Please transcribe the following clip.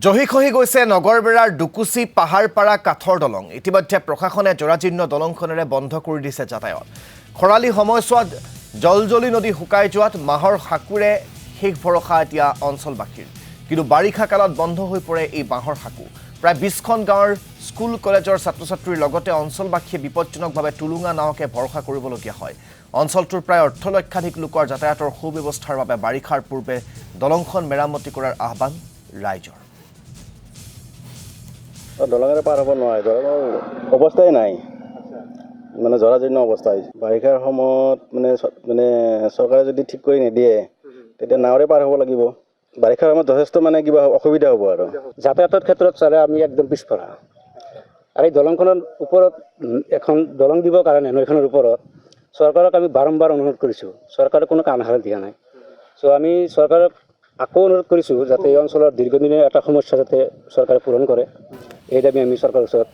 জহি খহি গৈছে নগৰবেৰাৰ ডুকুচি পাহাৰপাৰা কাঠৰ দলং। ইতিমধ্যে প্ৰশাসনে জৰাজীৰ্ণ দলংখনেৰে বন্ধ কৰি দিছে যাতায়াত। খৰালি সময়ছোৱাত জলজলি নদী শুকাই যোৱাত মাহৰ সাকুৰে শেষ ভৰসা এতিয়া অঞ্চলবাসীৰ। কিন্তু বাৰিষা কালত বন্ধ হৈ পৰে এই বাঁহৰ সাকু। প্ৰায় 20খন গাঁৱৰ স্কুল কলেজৰ ছাত্ৰ ছাত্ৰীৰ লগতে অঞ্চলবাসীয়ে বিপদজনকভাৱে টুলুঙা নাৱকে ভৰসা কৰিবলগীয়া হয়। অঞ্চলটোৰ প্ৰায় 18 লক্ষাধিক লোকৰ যাতায়াতৰ সুব্যৱস্থাৰ বাবে বাৰিষাৰ পূৰ্বে দলংখন মেৰামতি কৰাৰ আহ্বান ৰাইজৰ। দলঙেৰে পাৰ হ'ব নোৱাৰে, দলঙৰ অৱস্থাই নাই, মানে জৰাজীৰ্ণ অৱস্থা হৈছে। বাৰিষাৰ সময়ত মানে চৰকাৰে যদি ঠিক কৰি নিদিয়ে তেতিয়া নাৱেৰে পাৰ হ'ব লাগিব। বাৰিষাৰ সময়ত যথেষ্ট কিবা অসুবিধা হ'ব আৰু যাতায়াতৰ ক্ষেত্ৰত চালে আমি একদম পিছপৰা। আৰু এই দলংখনৰ ওপৰত এখন দলং দিবৰ কাৰণে নৈখনৰ ওপৰত চৰকাৰক আমি বাৰম্বাৰ অনুৰোধ কৰিছোঁ, চৰকাৰে কোনো কাণ সাৰ দিয়া নাই। চ' আমি চৰকাৰক আকৌ অনুৰোধ কৰিছোঁ যাতে এই অঞ্চলৰ দীৰ্ঘদিনীয়া এটা সমস্যা যাতে চৰকাৰে পূৰণ কৰে। এই দাবী আমি চৰকাৰৰ ওচৰত